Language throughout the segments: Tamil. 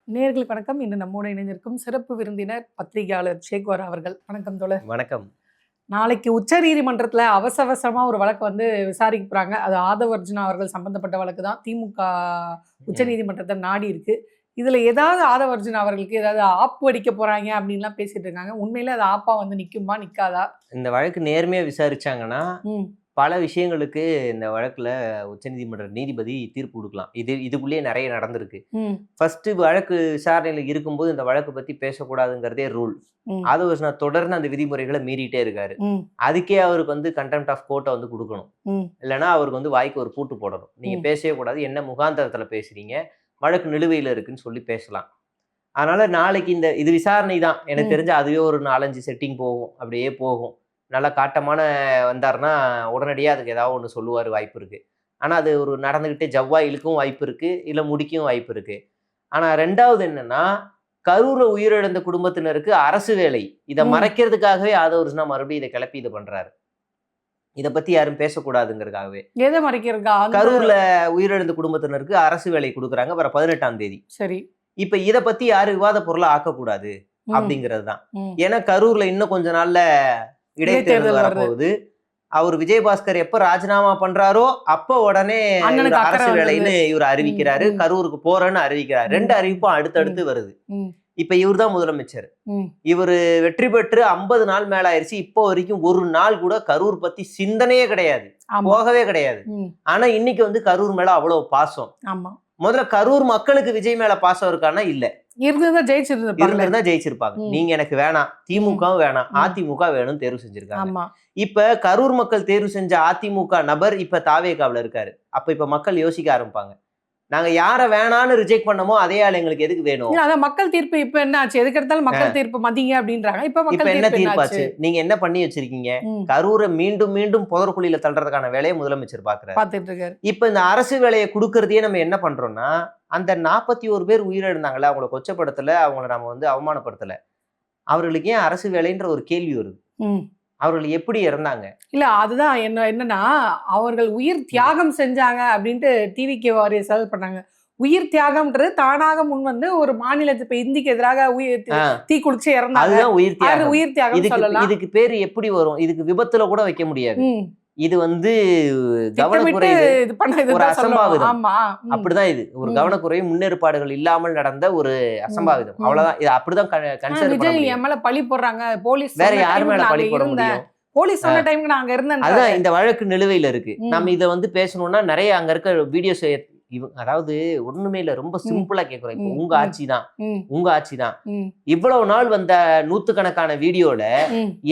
நேர்களுக்கு வணக்கம். இன்று நம்மோடு இணைந்திருக்கும் சிறப்பு விருந்தினர் பத்திரிகையாளர் ஷேக்வார் அவர்கள். வணக்கம் தோழர். வணக்கம். நாளைக்கு உச்ச நீதிமன்றத்தில் அவசரமா ஒரு வழக்கு வந்து விசாரிக்க போறாங்க. அது ஆதவ் அர்ஜுனா அவர்கள் சம்பந்தப்பட்ட வழக்கு தான். திமுக உச்ச நீதிமன்றத்தை நாடி இருக்கு. இதுல ஏதாவது ஆதவ் அர்ஜுனா அவர்களுக்கு ஏதாவது ஆப்பு அடிக்க போறாங்க அப்படின்லாம் பேசிட்டு இருக்காங்க. உண்மையில அது ஆப்பா வந்து நிக்குமா நிக்காதா? இந்த வழக்கு நேர்மையா விசாரிச்சாங்கன்னா பல விஷயங்களுக்கு இந்த வழக்குல உச்சநீதிமன்ற நீதிபதி தீர்ப்பு கொடுக்கலாம். இதுக்குள்ளேயே நிறைய நடந்திருக்கு. ஃபர்ஸ்ட் வழக்கு விசாரணையில் இருக்கும்போது இந்த வழக்கு பத்தி பேசக்கூடாதுங்கிறதே ரூல். ஆதவ் அர்ஜுனா தொடர்ந்து அந்த விதிமுறைகளை மீறிட்டே இருக்காரு. அதுக்கே அவருக்கு வந்து கண்டெம்ட் ஆஃப் கோர்ட்டை வந்து கொடுக்கணும். இல்லைன்னா அவருக்கு வந்து வாய்க்கு ஒரு பூட்டு போடணும். நீங்க பேசவே கூடாது, என்ன முகாந்தரத்துல பேசுறீங்க, வழக்கு நிலுவையில் இருக்குன்னு சொல்லி பேசலாம். அதனால நாளைக்கு இது விசாரணை தான். எனக்கு தெரிஞ்ச அதுவே ஒரு 4-5 செட்டிங் போகும், அப்படியே போகும். நல்லா காட்டமான வந்தாருன்னா உடனடியாக அதுக்கு ஏதாவது ஒன்று சொல்லுவார், வாய்ப்பு இருக்கு. ஆனால் அது ஒரு நடந்துக்கிட்டே ஜவ்வாய் இழுக்கும் வாய்ப்பு இருக்கு, இல்லை முடிக்கும் வாய்ப்பு இருக்கு. ஆனால் ரெண்டாவது என்னன்னா, கரூர்ல உயிரிழந்த குடும்பத்தினருக்கு அரசு வேலை இதை மறைக்கிறதுக்காகவே ஆதவ் அர்ஜுனா மறுபடியும் இதை கிளப்பி இதை பண்றாரு. இதை பத்தி யாரும் பேசக்கூடாதுங்கிறதுக்காகவே. எதை மறைக்கிறதுக்கா? கரூர்ல உயிரிழந்த குடும்பத்தினருக்கு அரசு வேலை கொடுக்குறாங்க வர 18ஆம் தேதி. சரி. இப்ப இதை பத்தி யாரும் விவாத பொருளா ஆக்கக்கூடாது அப்படிங்கிறது தான். ஏன்னா கரூர்ல இன்னும் கொஞ்ச நாள்ல இடைத்தேர்தல் வரப்போகுது. அவர் விஜயபாஸ்கர் எப்ப ராஜினாமா பண்றாரோ அப்ப உடனே அரசு வேலைன்னு இவர் அறிவிக்கிறாரு, கரூருக்கு போறேன்னு அறிவிக்கிறாரு. 2 அறிவிப்பும் அடுத்தடுத்து வருது. இப்ப இவர் தான் முதலமைச்சர். இவரு வெற்றி பெற்று 50 நாள் மேல ஆயிடுச்சு. இப்போ வரைக்கும் ஒரு நாள் கூட கரூர் பத்தி சிந்தனையே கிடையாது, போகவே கிடையாது. ஆனா இன்னைக்கு வந்து கரூர் மேல அவ்வளவு பாசம். முதல்ல கரூர் மக்களுக்கு விஜய் மேல பாசம் இருக்கானா? இல்ல. இருந்திருந்தா ஜெயிச்சிருப்பாங்க. நீங்க எனக்கு வேணாம், திமுகவும் வேணாம், அதிமுக வேணும் தேர்வு செஞ்சிருக்காங்க. இப்ப கரூர் மக்கள் தேர்வு செஞ்ச அதிமுக நபர் இப்ப தாவேகாவுல இருக்காரு. அப்ப இப்ப மக்கள் யோசிக்க ஆரம்பிப்பாங்க, நாங்க யார வேணான்னு ரிஜெக்ட் பண்ணமோ அதே ஆள் எங்களுக்கு எதுக்கு வேணும்? அதான் மக்கள் தீர்ப்பு இப்ப என்ன ஆச்சு? எதுக்கு எடுத்தாலும் மக்கள் தீர்ப்பு மதிங்க அப்படின்றாங்க. இப்ப என்ன தீர்ப்பாச்சு? நீங்க என்ன பண்ணி வச்சிருக்கீங்க? கரூரை மீண்டும் மீண்டும் புதற்குழியில தள்ளுறதுக்கான வேலையை முதலமைச்சர் பாக்குறாரு. இப்ப இந்த அரசு வேலையை கொடுக்கறதையே நம்ம என்ன பண்றோம்னா, அந்த 41 பேர் உயிரிழந்தாங்கல்ல, அவங்களை கொச்சப்படுத்தல, அவங்களை நம்ம வந்து அவமானப்படுத்தல. அவர்களுக்கு ஏன் அரசு வேலைன்ற ஒரு கேள்வி வருது. அவர்கள் எப்படி இறந்தாங்க? இல்ல அதுதான் என்னன்னா, அவர்கள் உயிர் தியாகம் செஞ்சாங்க அப்படின்ட்டு டிவிகே வாரியர் செலவு பண்ணாங்க. உயிர் தியாகம்ன்றது தானாக முன் வந்து ஒரு மாநிலத்து இப்ப இந்திக்கு எதிராக தீ குளிச்சு இறந்தாங்க. அதுதான் உயிர் தியாகம். உயிர் தியாகம் சொல்லலாம். இதுக்கு பேரு எப்படி வரும்? இதுக்கு விபத்துல கூட வைக்க முடியாது. இது வந்து கவனக்குறைவு, ஒரு அசம்பாவிதம். அப்படிதான். இது ஒரு கவனக்குறைவு, முன்னேற்பாடுகள் இல்லாமல் நடந்த ஒரு அசம்பாவிதம். அவ்வளவுதான். இது அப்படிதான் கன்சிடர் பண்ண முடியும். என் மேல பழி போடுறாங்க போலீஸ். வேற யார் மேல பழி போட முடியும்? போலீஸ் சொன்ன டைம்க்கு நாங்க இருந்தேன். அதான் இந்த வழக்கு நிலுவையில இருக்கு. நம்ம இதை வந்து பேசணும்னா நிறைய அங்க இருக்க வீடியோஸ், அதாவது ஒண்ணுமே இல்ல, ரொம்ப சிம்பிளா கேக்குறோம். இப்ப உங்க ஆட்சி தான் இவ்வளவு நாள் வந்த நூத்துக்கணக்கான வீடியோல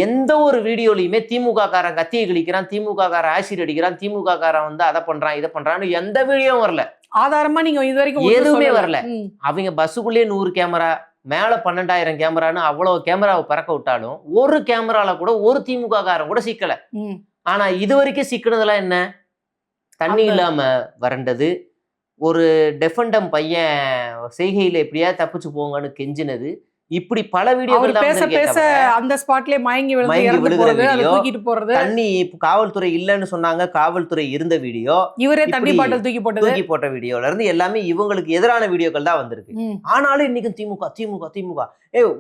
எந்த ஒரு வீடியோலயுமே திமுக காரன் கத்தியை கிழிக்கிறான், திமுக காரன் ஆசிட் அடிக்கிறான், திமுக காரன் வந்து அதை பண்றான் இதை பண்றான்னு எந்த வீடியோவும் வரல. ஆதாரமா நீங்க இது வரைக்கும் எதுவுமே வரல. அவங்க பஸ்ஸுக்குள்ளேயே 100 கேமரா, மேல 12,000 கேமரான்னு அவ்வளவு கேமராவை பறக்க விட்டாலும் ஒரு கேமரால கூட ஒரு திமுக காரன் கூட சிக்கல. ஆனா இது வரைக்கும் சிக்கினதெல்லாம் என்ன? தண்ணி இல்லாம வறண்டது, ஒரு டெஃபண்டம் பையன் செய்கையில எப்படியா தப்பிச்சு போங்கன்னு கெஞ்சினது, இப்படி பல வீடியோக்கள் அந்த ஸ்பாட்லயே மயங்கி விழுகிற வீடியோ, தண்ணி காவல்துறை இல்லன்னு சொன்னாங்க, காவல்துறை இருந்த வீடியோ, இவரே தண்ணி பாட்டில் தூக்கி போட்ட வீடியோல இருந்து எல்லாமே இவங்களுக்கு எதிரான வீடியோக்கள் தான் வந்திருக்கு. ஆனாலும் இன்னைக்கு திமுக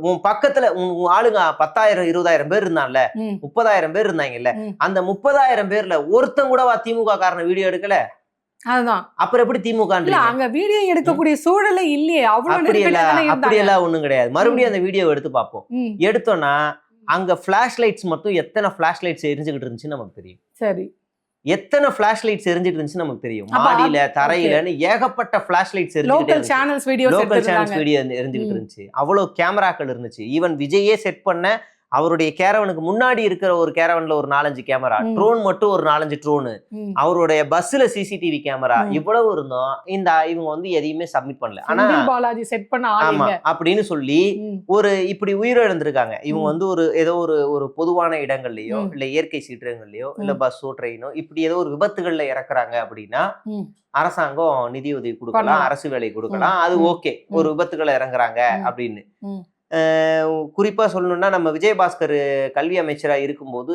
உன் பக்கத்துல உன் ஆளுங்க 10,000 20,000 பேர் இருந்தான்ல, 30,000 பேர் இருந்தாங்கல்ல, அந்த 30,000 பேர்ல ஒருத்தன் கூடவா திமுக காரன வீடியோ எடுக்கல? அதுதான். அப்புறம் எப்படி திமுக அங்க வீடியோ எடுக்கக்கூடிய சூழலே இல்லையே. அப்படியெல்லாம் ஒண்ணும் கிடையாது. மறுபடியும் அந்த வீடியோ எடுத்து பார்ப்போம். எடுத்தோம்னா அங்க பிளாஷ் லைட்ஸ் மட்டும் எத்தனை பிளாஷ் லைட்ஸ் எரிஞ்சுக்கிட்டு இருந்துச்சுன்னு நமக்கு தெரியும். சரி. எத்தனை பிளாஷ் லைட்ஸ் எரிஞ்சிட்டு இருந்துச்சு நமக்கு தெரியும். மாடியில, தரையிலன்னு ஏகப்பட்ட flash lights local channels video எரிஞ்சுக்கிட்டு இருந்துச்சு. அவ்வளவு கேமராக்கள் இருந்துச்சு. ஈவன் விஜயே செட் பண்ண அவருடைய கேரவனுக்கு முன்னாடி இருக்கிற ஒரு கேரவன்ல ஒரு 4-5 கேமரா, ட்ரோன் மட்டும் ஒரு 4-5 ட்ரோனு, அவருடைய பஸ்ல சிசிடிவி கேமரா, இவ்வளவு இருந்தோம். இவங்க வந்து எதையுமே சப்மிட் பண்ணல. ஆனா பாலாஜி செட் பண்ண ஆமா அப்படின்னு சொல்லி ஒரு இப்படி உயிரிழந்திருக்காங்க. இவங்க வந்து ஒரு ஏதோ ஒரு பொதுவான இடங்கள்லயோ இல்ல இயற்கை சீற்றங்கள்லயோ இல்ல பஸ்ஸோ ட்ரெயினோ இப்படி ஏதோ ஒரு விபத்துகள்ல இறக்குறாங்க அப்படின்னா அரசாங்கம் நிதியுதவி கொடுக்கலாம், அரசு வேலை கொடுக்கலாம், அது ஓகே. ஒரு விபத்துகளை இறங்குறாங்க அப்படின்னு. குறிப்பா சொல்லணும்னா, நம்ம விஜயபாஸ்கர் கல்வி அமைச்சரா இருக்கும்போது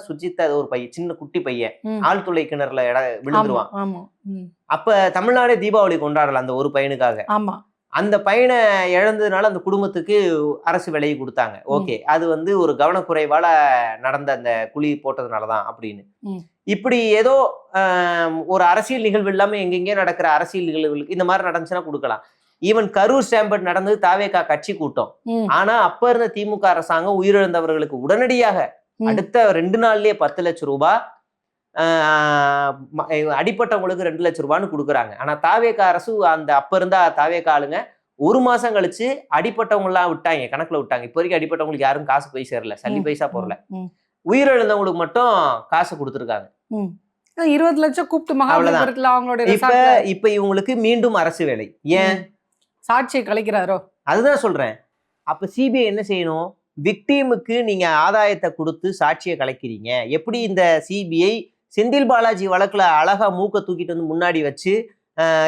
சுஜித்தா ஒரு பையன், சின்ன குட்டி பையன், ஆழ்துளை கிணறுல விழுந்துருவான். அப்ப தமிழ்நாடே தீபாவளி கொண்டாடல அந்த ஒரு பையனுக்காக. அந்த பையனை இழந்ததுனால அந்த குடும்பத்துக்கு அரசு வேலையை கொடுத்தாங்க. ஓகே, அது வந்து ஒரு கவனக்குறைவால நடந்த அந்த குழி போட்டதுனாலதான் அப்படின்னு. இப்படி ஏதோ ஒரு அரசியல் நிகழ்வு இல்லாம எங்கெங்கே நடக்கிற அரசியல் நிகழ்வுகளுக்கு இந்த மாதிரி நடந்துச்சுன்னா கொடுக்கலாம். ஈவன் கரூர் ஸ்டாம்பேட் நடந்தது தாவேகா கட்சி கூட்டம். ஆனா அப்ப இருந்த திமுக அரசாங்கம் உயிரிழந்தவர்களுக்கு உடனடியாக அடுத்த 2 நாள்லயே 10 லட்சம் ரூபாய், அடிப்பட்டவங்களுக்கு 2 லட்சம் ரூபான்னு கொடுக்குறாங்க. ஆனா தாவேகா அரசு அந்த அப்ப இருந்தா தாவேகா ஆளுங்க 1 மாசம் கழிச்சு அடிப்பட்டவங்க எல்லாம் விட்டாங்க, கணக்குல விட்டாங்க. இப்போ வரைக்கும் அடிப்பட்டவங்களுக்கு யாரும் காசு போய் சேரல, சல்லி பைசா போடல. உயிரிழந்தவங்களுக்கு மட்டும் காசு கொடுத்துருக்காங்க. 20 லட்சம் கூப்பிட்டு மகாபலிபுரத்துல அவங்களோட இப்ப இவங்களுக்கு மீண்டும் அரசு வேலை. ஏன்? சாட்சியை கலைக்கிறாரோ? அதுதான் சொல்றேன். அப்ப சிபிஐ என்ன செய்யணும்? விக்டீமுக்கு நீங்க ஆதாயத்தை கொடுத்து சாட்சியை கலைக்கிறீங்க. எப்படி இந்த சிபிஐ செந்தில் பாலாஜி வழக்குல அழகா மூக்க தூக்கிட்டு வந்து முன்னாடி வச்சு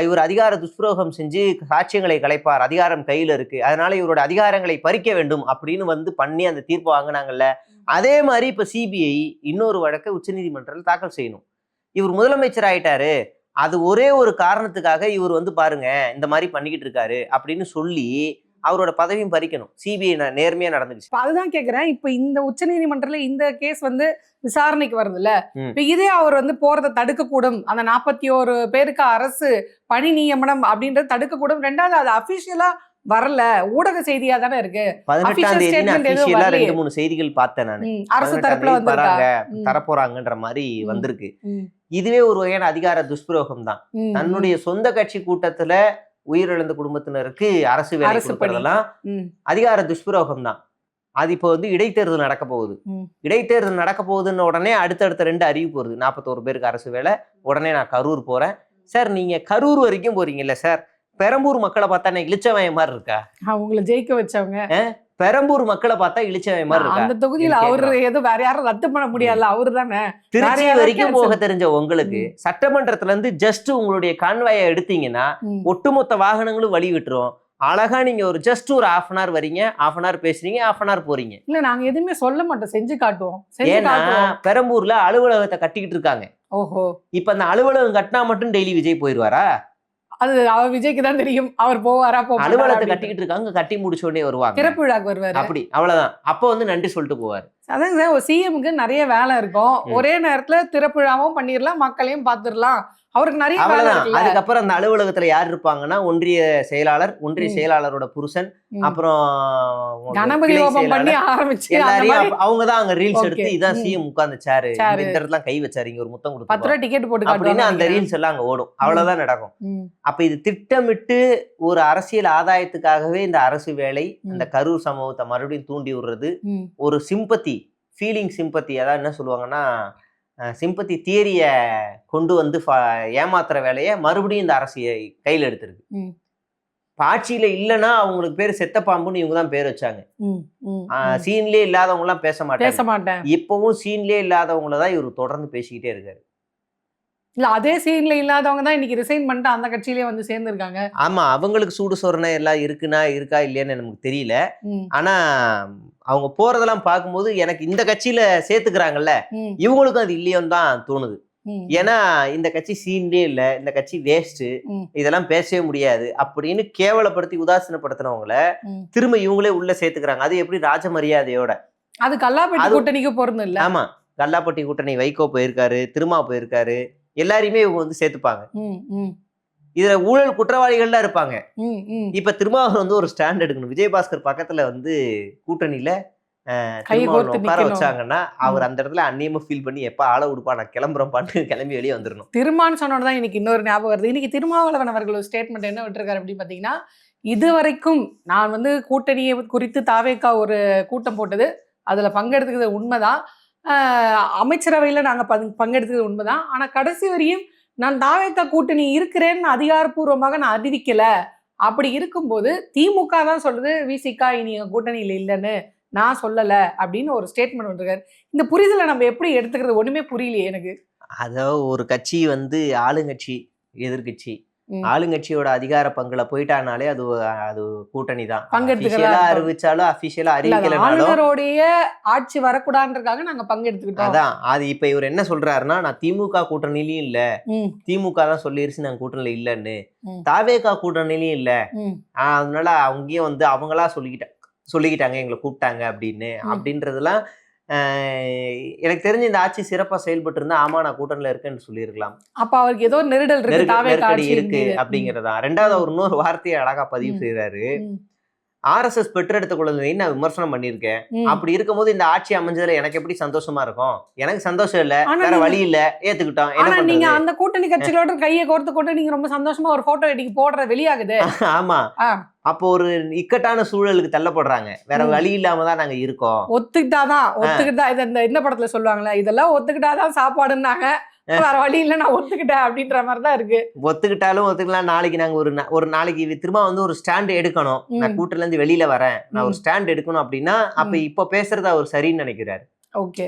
இவர் அதிகார துஷ்பிரயோகம் செஞ்சு சாட்சியங்களை கலைப்பார், அதிகாரம் கையில இருக்கு, அதனால இவரோட அதிகாரங்களை பறிக்க வேண்டும் அப்படின்னு வந்து பண்ணி அந்த தீர்ப்பு வாங்கினாங்கல்ல, அதே மாதிரி இப்ப சிபிஐ இன்னொரு வழக்கை உச்சநீதிமன்றத்தில் தாக்கல் செய்யணும். இவர் முதலமைச்சர் ஆயிட்டாரு, அது ஒரே ஒரு காரணத்துக்காக இவர் வந்து பாருங்க இந்த மாதிரி பண்ணிக்கிட்டு இருக்காரு அப்படின்னு சொல்லி அவரோட பதவியும் பறிக்கணும். சிபிஐ நேர்மையா நடந்துச்சு. அதுதான் கேக்குறேன். இப்ப இந்த உச்சநீதிமன்றத்துல இந்த கேஸ் வந்து விசாரணைக்கு வருது இல்ல, இப்ப இதே அவர் வந்து போறதை தடுக்க கூடும், அந்த 41 பேருக்கு அரசு பணி நியமனம் அப்படின்றது தடுக்க கூடும். ரெண்டாவது அது அபிஷியலா வரல, ஊடக செய்தியா தானே இருக்கு. 18ஆம் தேதி 2-3 செய்திகள் பார்த்தேன் நான். அரசு தரப்புல வராங்க தரப்போறாங்கன்ற மாதிரி வந்திருக்கு. இதுவே ஒரு வகையான அதிகார துஷ்பிரயோகம் தான். தன்னுடைய சொந்த கட்சி கூட்டத்துல உயிரிழந்த குடும்பத்தினருக்கு அரசு வேலை கொடுக்கறதெல்லாம் அதிகார துஷ்பிரயோகம் தான். அது இப்போ வந்து இடைத்தேர்தல் நடக்க போகுது. இடைத்தேர்தல் நடக்க போகுதுன்னு உடனே அடுத்தடுத்த 2 அறிவிப்பு வருது. 41 பேருக்கு அரசு வேலை. உடனே நான் கரூர் போறேன். சார் நீங்க கரூர் வரைக்கும் போறீங்கல்ல சார், பெரம்பூர் மக்களை பார்த்தா இளிச்சவன் மாதிரி இருக்கா? அவங்களை ஜெயிக்க வச்சவங்க பெரம்பூர் மக்களை பார்த்தா இளிச்சவன் மாதிரி இருக்கா? அந்த தொகுதியில அவரு ஏதோ வேற யாரும் ரத்து பண்ண முடியாது, அவரு தானே. திருச்சி வரைக்கும் போக தெரிஞ்ச உங்களுக்கு சட்டமன்றத்துல இருந்து ஜஸ்ட் உங்களுடைய கான்வாயை எடுத்தீங்கன்னா ஒட்டுமொத்த வாகனங்களும் வழி விட்டுரும். அழகா நீங்க ஒரு ஜஸ்ட் ஒரு 1/2 அன் ஹவர் வரீங்க, 1/2 அன் ஹவர் பேசுறீங்க, 1/2 அன் ஹவர் போறீங்க. இல்ல நாங்க எதுவுமே சொல்ல மாட்டோம், செஞ்சு காட்டுவோம். ஏன்னா பெரம்பூர்ல அலுவலகத்தை கட்டிக்கிட்டு இருக்காங்க. ஓஹோ, இப்ப அந்த அலுவலகம் கட்டினா மட்டும் டெய்லி விஜய் போயிருவாரா? அது அவர் விஜய்க்கு தான் தெரியும், அவர் போவாரா போவாரா. அலுவலகத்தை கட்டிக்கிட்டு இருக்காங்க, கட்டி முடிச்ச உடனே வருவாங்க, திறப்பு விழாக்கு வருவாரு, அப்படி அவ்வளவுதான். அப்ப வந்து நன்றி சொல்லிட்டு போவாரு. அதாங்க சார், ஒரு சிஎம்க்கு நிறைய வேலை இருக்கும், ஒரே நேரத்துல திறப்பு விழாவும் பண்ணிடலாம், மக்களையும் பாத்துடலாம், அவருக்கு நிறைய வேலை இருக்குல்ல. அதுக்கப்புறம் அந்த அலுவலகத்துல யார் இருப்பாங்கன்னா ஒன்றிய செயலாளர், ஒன்றிய செயலாளரோட புருஷன், அப்புறம் கணபதி ஹோமம் பண்ணி ஆரம்பிச்சு எல்லாரையும் அவங்கதான் அங்க ரீல்ஸ் எடுத்து இதான் சிஎம் உட்கார்ந்துச்சாரு, இந்த இடத்துல கை வச்சாரு, இங்க ஒரு முத்தம் கொடுத்து 10 ரூபாய் டிக்கெட் போட்டு அப்படின்னு அந்த ரீல்ஸ் எல்லாம் அங்க ஓடும். அவ்வளவுதான் நடக்கும். அப்ப இது திட்டமிட்டு ஒரு அரசியல் ஆதாயத்துக்காகவே இந்த அரசு வேலை அந்த கரூர் சம்பவத்தை மறுபடியும் தூண்டி விடுறது, ஒரு சிம்பத்தி, ஃபீலிங் சிம்பத்தி, அதாவது என்ன சொல்லுவாங்கன்னா சிம்பத்தி தியரிய கொண்டு வந்து ஏமாத்துற வேலையை மறுபடியும் இந்த அரசு கையில் எடுத்திருக்கு. ஆட்சியில இல்லைன்னா அவங்களுக்கு பேர் செத்த பாம்புன்னு இவங்க தான் பேர் வச்சாங்க. சீன்லயே இல்லாதவங்க எல்லாம் பேச மாட்டேன். இப்பவும் சீன்லயே இல்லாதவங்களதான் இவர் தொடர்ந்து பேசிக்கிட்டே இருக்காரு. இல்ல அதே சீன்ல இல்லாதவங்க தான் இன்னைக்கு ரிசைன் பண்ணிட்டு அந்த கட்சியிலே வந்து சேர்ந்துருக்காங்க. ஆமா, அவங்களுக்கு சூடு சொரணை எல்லாம் இருக்கா இல்லையான்னு நமக்கு தெரியல. ஆனா அவங்க போறதெல்லாம் பார்க்கும்போது எனக்கு இந்த கட்சியில சேர்த்துக்கிறாங்கல்ல, இவங்களுக்கும் அது இல்லையோன்னு தான் தோணுது. ஏன்னா இந்த கட்சி சீன்லயே இல்ல, இந்த கட்சி வேஸ்ட், இதெல்லாம் பேசவே முடியாது அப்படின்னு கேவலப்படுத்தி உதாசீனப்படுத்தினவங்கள திரும்ப இவங்களே உள்ள சேர்த்துக்கிறாங்க. அது எப்படி? ராஜ மரியாதையோட. அது கல்லாப்பட்டி கூட்டணிக்கு போறது இல்ல. ஆமா, கல்லாப்பட்டி கூட்டணி வைகோ போயிருக்காரு, திருமா போயிருக்காரு, எல்லாரையுமே இவங்க வந்து சேர்த்துப்பாங்க. இதுல ஊழல் குற்றவாளிகள்லாம் இருப்பாங்க. இப்ப திருமாவளவன் வந்து ஒரு ஸ்டாண்ட் எடுக்கணும். விஜயபாஸ்கர் பக்கத்துல வந்து கூட்டணியில உட்கார வச்சாங்கன்னா அவர் அந்த இடத்துல அந்நியமா ஃபீல் பண்ணி எப்ப ஆள விடுப்பா, நான் கிளம்புறேன் பாட்டு கிளம்பி வெளியே வந்துடணும். திருமான்னு சொன்னோன்னு இன்னைக்கு இன்னொரு ஞாபகம் வருது. இன்னைக்கு திருமாவளவன் அவர்கள் ஒரு ஸ்டேட்மெண்ட் என்ன விட்டுருக்காரு அப்படின்னு பாத்தீங்கன்னா, இதுவரைக்கும் நான் வந்து கூட்டணியை குறித்து தாவேக்கா ஒரு கூட்டம் போட்டது, அதுல பங்கெடுத்துக்கிறது உண்மைதான், அமைச்சரவையில நாங்க பங்கெடுத்துக்கிறது உண்மைதான், ஆனா கடைசி வரையும் நான் தாவேக்கா கூட்டணி இருக்கிறேன்னு அதிகாரப்பூர்வமாக நான் அறிவிக்கல. அப்படி இருக்கும்போது திமுக தான் சொல்லுது விசிகா இனி கூட்டணியில் இல்லைன்னு, நான் சொல்லல அப்படின்னு ஒரு ஸ்டேட்மெண்ட் வந்துருக்காரு. இந்த புரிதலை நம்ம எப்படி எடுத்துக்கிறது ஒண்ணுமே புரியலையே எனக்கு. அதாவது ஒரு கட்சி வந்து ஆளுங்கட்சி எதிர்கட்சி ஆளுங்கட்சியோட அதிகார பங்குல போயிட்டானாலே அது அது கூட்டணி தான். பங்கெடுத்துக்கலாம் அபிஷியலா அறிவிச்சாலும் அபிஷியலா அறிவிக்கலனாலும் ஆளுநருடைய ஆட்சி வரக்கூடாதுன்றதுக்காக நாங்க பங்கெடுத்துக்கிட்டோம். அதான் அது இப்ப இவர் என்ன சொல்றாருன்னா, நான் திமுக கூட்டணியிலயும் இல்ல, திமுக தான் சொல்லிருச்சு நாங்க கூட்டணியில இல்லன்னு, தாவேகா கூட்டணியிலயும் இல்ல, அதனால அங்கேயும் வந்து அவங்களா சொல்லிக்கிட்டாங்க எங்களை கூப்பிட்டாங்க அப்படின்றதுலாம் எனக்கு தெரிஞ்சு இந்த ஆட்சி சிறப்பா செயல்பட்டு இருந்தா ஆமா நான் கூட்டணியில இருக்கேன்னு சொல்லியிருக்கலாம். அப்ப அவருக்கு ஏதோ நெருக்கடி இருக்கு அப்படிங்கறதா. ரெண்டாவது அவர் இன்னொரு வார்த்தையை அழகா பதிவு செய்யறாரு. RSS பெற்றெடுத்த குழந்தைன்னு நான் விமர்சனம் பண்ணியிருக்கேன். அப்படி இருக்கும்போது இந்த ஆட்சி அமைஞ்சதுல எனக்கு எப்படி சந்தோஷமா இருக்கும்? எனக்கு சந்தோஷம் இல்ல, வேற வழி இல்ல, ஏத்துக்கிட்டோம். ஆனா நீங்க அந்த கூட்டணி கட்சிகளோட கையை கோர்த்து கொண்டு நீங்க ரொம்ப சந்தோஷமா ஒரு போட்டோ எடுத்து போடுற வெளியாகுது. ஆமா, அப்போ ஒரு இக்கட்டான சூழலுக்கு தள்ளப்படுறாங்க. வேற வழி இல்லாம தான் நாங்க இருக்கோம். ஒத்துக்கிட்டா இது என்ன படத்துல சொல்லுவாங்களே, இதெல்லாம் ஒத்துக்கிட்டாதான் சாப்பாடுன்னாங்க, வேற வழி இல்ல நான் ஒத்துக்கிட்டேன் அப்படின்ற மாதிரிதான் இருக்கு. ஒத்துக்கிட்டாலும் ஒத்துக்கலாம். நாளைக்கு நாங்க ஒரு நாளைக்கு திரும்ப வந்து ஒரு ஸ்டாண்ட் எடுக்கணும். நான் கூட்டணில இருந்து வெளியில வரேன், நான் ஒரு ஸ்டாண்ட் எடுக்கணும் அப்படின்னா அப்ப இப்ப பேசுறது அவர் சரின்னு நினைக்கிறாரு. ஓகே,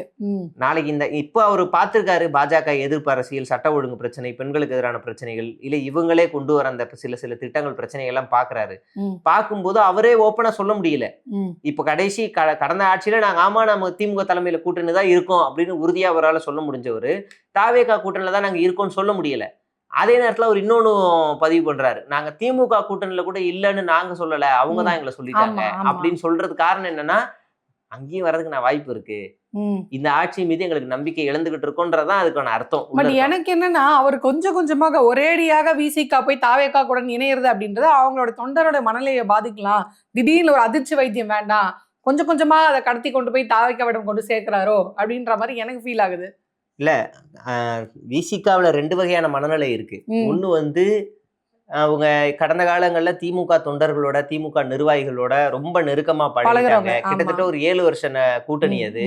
நாளைக்கு இப்போ அவர் பார்த்திருக்காரு பாஜக எதிர்ப்பு அரசியல், சட்ட ஒழுங்கு பிரச்சனை, பெண்களுக்கு எதிரான பிரச்சனைகள், இல்ல இவங்களே கொண்டு வர அந்த சில திட்டங்கள் பிரச்சனைகள் எல்லாம் பாக்குறாரு. பார்க்கும்போது அவரே ஓப்பனா சொல்ல முடியல. இப்ப கடைசி கடந்த ஆட்சியில நாங்க ஆமா நம்ம திமுக தலைமையில கூட்டணி தான் இருக்கோம் அப்படின்னு உறுதியா அவரால் சொல்ல முடிஞ்சவரு, தாவேகா கூட்டணியில தான் நாங்க இருக்கோம்னு சொல்ல முடியல. அதே நேரத்துல அவர் இன்னொன்னு பதிவு பண்றாரு, நாங்க திமுக கூட்டணியில கூட இல்லைன்னு நாங்க சொல்லல, அவங்கதான் எங்களை சொல்லிட்டாங்க அப்படின்னு சொல்றது காரணம் என்னன்னா, அங்கேயும் வர்றதுக்கு நான் வாய்ப்பு இருக்கு, இந்த ஆட்சி மீது எங்களுக்கு நம்பிக்கை இழந்துகிட்டு இருக்கோன்றதான் அதுக்கான அர்த்தம். பட் எனக்கு என்னன்னா, அவர் கொஞ்சம் கொஞ்சமாக ஒரேடியாக விசிகா போய் தாவேகா கூட இணையிறது அப்படின்றது அவங்களோட தொண்டரோட மனநிலையை பாதிக்கலாம். திடீர்னு ஒரு அதிர்ச்சி வைத்தியம் வேண்டாம், கொஞ்சம் கொஞ்சமா அதை கடத்தி கொண்டு போய் தாவேகாவிடம் கொண்டு சேர்க்கிறாரோ அப்படின்ற மாதிரி எனக்கு ஃபீல் ஆகுது. இல்ல, விசிகாவுல 2 வகையான மனநிலை இருக்கு. ஒண்ணு வந்து அவங்க கடந்த காலங்கள்ல திமுக தொண்டர்களோட, திமுக நிர்வாகிகளோட ரொம்ப நெருக்கமா பழகிட்டாங்க. கிட்டத்தட்ட ஒரு 7 வருஷ கூட்டணி அது.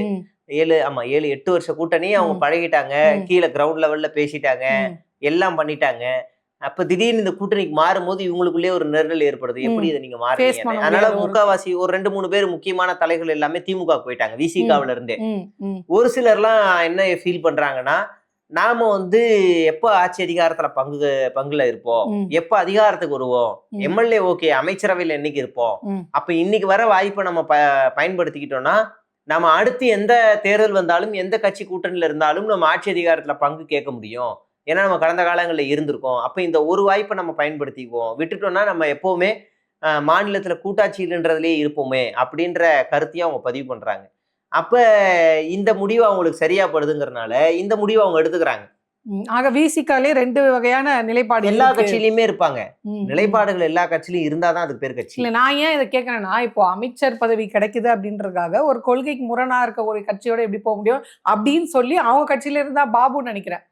7-8 வருஷ கூட்டணி அவங்க பழகிட்டாங்க. கீழே கிரவுண்ட் லெவல்ல பேசிட்டாங்க, எல்லாம் பண்ணிட்டாங்க. அப்ப திடீர்னு இந்த கூட்டணிக்கு மாறும்போது இவங்களுக்குள்ளே ஒரு நெருடல் ஏற்படுது. எப்படி இதை நீங்க மாறுறீங்க? அதனால முக்காவாசி ஒரு 2-3 பேர் முக்கியமான தலைகள் எல்லாமே திமுக போயிட்டாங்க விசிகாவில இருந்தே. ஒரு சிலர்லாம் என்ன ஃபீல் பண்றாங்கன்னா, நாம வந்து எப்ப ஆட்சி அதிகாரத்துல பங்குல இருப்போம், எப்ப அதிகாரத்துக்கு வருவோம், எம்எல்ஏ ஓகே அமைச்சரவையில என்னைக்கு இருப்போம், அப்ப இன்னைக்கு வர வாய்ப்பை நம்ம பயன்படுத்திக்கிட்டோம்னா நம்ம அடுத்து எந்த தேர்தல் வந்தாலும் எந்த கட்சி கூட்டணியில இருந்தாலும் நம்ம ஆட்சி அதிகாரத்துல பங்கு கேட்க முடியும். ஏன்னா நம்ம கடந்த காலங்களில் இருந்திருக்கோம். அப்ப இந்த ஒரு வாய்ப்பை நம்ம பயன்படுத்திக்குவோம். விட்டுட்டோம்னா நம்ம எப்பவுமே மாநிலத்துல கூட்டாட்சின்றதுலயே இருப்போமே அப்படின்ற கருத்தையும் அவங்க பதிவு பண்றாங்க. அப்ப இந்த முடிவு அவங்களுக்கு சரியா படுதுங்கிறதுனால இந்த முடிவு அவங்க எடுத்துக்கிறாங்க. ஆக விசிகாலே 2 வகையான நிலைப்பாடு எல்லா கட்சியிலயுமே இருப்பாங்க. நிலைப்பாடுகள் எல்லா கட்சியிலும் இருந்தாதான் அதுக்கு பேர் கட்சி. இல்ல, நான் ஏன் இதை கேட்கறேன்னா, இப்போ அமைச்சர் பதவி கிடைக்குது அப்படின்றதுக்காக ஒரு கொள்கைக்கு முரணா இருக்க ஒரு கட்சியோட எப்படி போக முடியும் அப்படின்னு சொல்லி அவங்க கட்சியில இருந்தா பாபுன்னு நினைக்கிறேன்.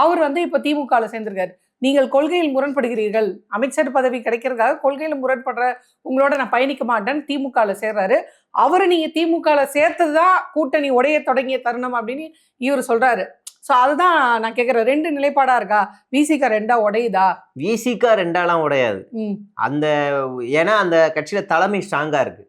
அவர் வந்து இப்ப திமுகல சேர்ந்திருக்காரு. நீங்கள் கொள்கையில் முரண்படுகிறீர்கள், அமைச்சர் பதவி கிடைக்கிறதுக்காக கொள்கையில முரண்படுற உங்களோட நான் பயணிக்க மாட்டேன்னு திமுகல சேர்றாரு. அவரை நீங்க திமுகல சேர்த்ததுதான் கூட்டணி உடைய தொடங்கிய தருணம் அப்படின்னு இவர் சொல்றாரு. சோ அதுதான் நான் கேக்குறேன், 2 நிலைப்பாடா இருக்கா? விசிகா 2ஆ உடையுதா? விசிகா 2ஆலாம் உடையாது. அந்த ஏன்னா அந்த கட்சியில தலைமை ஸ்ட்ராங்கா இருக்கு.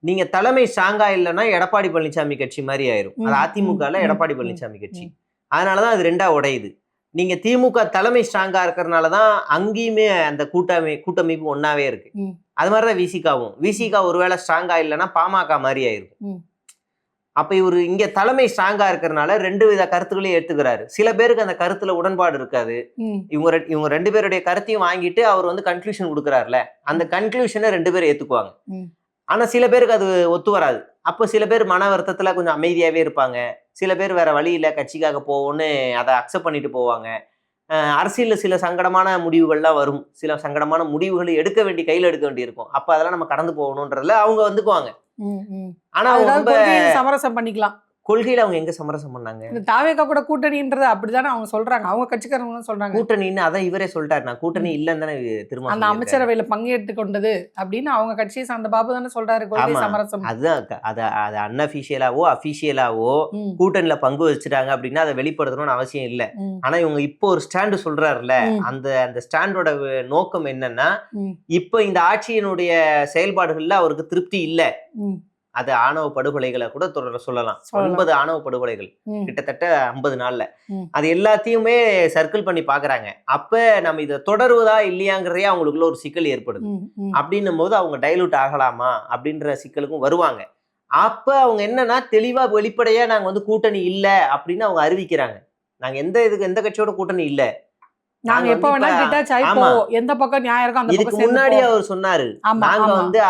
நீங்க தலைமை ஸ்ட்ராங்கா இல்லைன்னா எடப்பாடி பழனிசாமி கட்சி மாதிரி ஆயிரும். அது அதிமுகல எடப்பாடி பழனிசாமி கட்சி. அதனாலதான் அது 2ஆ உடையுது. நீங்க திமுக தலைமை ஸ்ட்ராங்கா இருக்கிறதுனாலதான் அங்கேயுமே அந்த கூட்டமைப்பு ஒன்னாவே இருக்கு. அது மாதிரிதான் விசிகாவும். விசிகா ஒருவேளை ஸ்ட்ராங்கா இல்லைன்னா பாமக மாதிரி ஆயிருக்கும். அப்ப இவரு இங்க தலைமை ஸ்ட்ராங்கா இருக்கிறதுனால 2 வித கருத்துக்களையும் எடுத்துக்கிறாரு. சில பேருக்கு அந்த கருத்துல உடன்பாடு இருக்காது. இவங்க 2 பேருடைய கருத்தையும் வாங்கிட்டு அவர் வந்து கன்க்ளூஷன் கொடுக்குறாருல, அந்த கன்க்ளூஷனை 2 பேரும் ஏத்துக்குவாங்க. ஆனா சில பேருக்கு அது ஒத்து வராது. அப்ப சில பேர் மன வருத்தத்துல கொஞ்சம் அமைதியாவே இருப்பாங்க. சில பேர் வேற வழி இல்ல கட்சிக்காக போவோம்னு அதை அக்செப்ட் பண்ணிட்டு போவாங்க. அரசியல்ல சில சங்கடமான முடிவுகள்லாம் வரும். சில சங்கடமான முடிவுகளை கையில எடுக்க வேண்டி இருக்கும். அப்ப அதெல்லாம் நம்ம கடந்து போகணும்ன்றதுல அவங்க வந்துக்குவாங்க. ஆனா சமரசம் பண்ணிக்கலாம். கொள்கையில அவங்க எங்க சமரசம் பண்ணாங்க? தாவேகா கூட கூட்டணின்றது அப்படிதானே அவங்க சொல்றாங்க, அவங்க கட்சிக்காரங்க சொல்றாங்க. கூட்டணின்னு அதான் இவரே சொல்லிட்டாரு, நான் கூட்டணி இல்லன்னு தானே திரும்ப அந்த அமைச்சரவையில பங்கேற்று கொண்டது அப்படின்னு அவங்க கட்சியை சார்ந்த பாபு தானே சொல்றாரு. கொள்கை சமரசம் அதுதான். அது அன்அபிஷியலாவோ அபிஷியலாவோ கூட்டணியில பங்கு வச்சுட்டாங்க அப்படின்னா அதை வெளிப்படுத்தணும்னு அவசியம் இல்லை. ஆனா இவங்க இப்போ ஒரு ஸ்டாண்டு சொல்றாருல, அந்த ஸ்டாண்டோட நோக்கம் என்னன்னா, இப்ப இந்த ஆட்சியினுடைய செயல்பாடுகள்ல அவருக்கு திருப்தி இல்லை, அது ஆணவ படுகொலைகளை கூட சொல்லலாம். 9 ஆணவ படுகொலைகள் கிட்டத்தட்ட 50 நாள்ல. அது எல்லாத்தையுமே சர்க்கிள் பண்ணி பாக்குறாங்க. அப்ப நம்ம இதை தொடருவதா இல்லையாங்கிறதே அவங்களுக்குள்ள ஒரு சிக்கல் ஏற்படுது. அப்படின்னும் போது அவங்க டைலூட் ஆகலாமா அப்படின்ற சிக்கலுக்கும் வருவாங்க. அப்ப அவங்க என்னன்னா தெளிவா வெளிப்படையா நாங்க வந்து கூட்டணி இல்ல அப்படின்னு அவங்க அறிவிக்கிறாங்க. நாங்க எந்த கட்சியோட கூட்டணி இல்ல, நாங்க எப்ப வேணா டிட்டாச் ஆயி போவோம், எந்த பக்கம் நியாயம் இருக்கோ அந்த இதுக்கு பக்கம் முன்னாடி அவர் சொன்னாரு நாங்க வந்து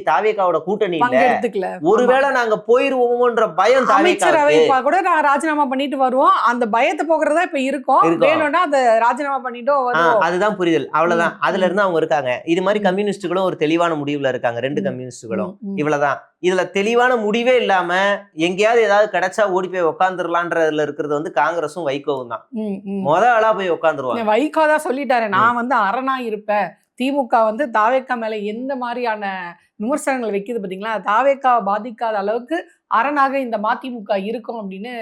தாவேகாவோட கூட்டணி இல்ல, ஒருவேளை நாங்க போயிருவோம்ன்ற பயம் அமைச்சரவை கூட நாங்க ராஜினாமா பண்ணிட்டு வருவோம், அந்த பயத்தை போக்குறதா இப்ப இருக்கோம், வேணும்னா அந்த ராஜினாமா பண்ணிட்டோம் வருவோம். அதுதான் புரிதல், அவ்வளவுதான். அதுல இருந்து அவங்க இருக்காங்க. இது மாதிரி கம்யூனிஸ்டுகளும் ஒரு தெளிவான முடிவுல இருக்காங்க, 2 கம்யூனிஸ்டுகளும். இவ்வளவுதான். இதுல தெளிவான முடிவே இல்லாம எங்கேயாவது ஏதாவது கிடைச்சா ஓடி போய் உட்காந்துடலான்றதுல இருக்கிறது வந்து காங்கிரஸும் வைகோவும் தான். முத ஆளா போய் உட்காந்துருவாங்க. வைகோ தான் சொல்லிட்டாரு, நான் வந்து அரணா இருப்பேன். திமுக வந்து தாவேகா மேல எந்த மாதிரியான விமர்சனங்கள் வைக்குது பாத்தீங்களா, தாவேகா பாதிக்காத அளவுக்கு அரணாக இந்த மதிமுக இருக்கும் அப்படின்னு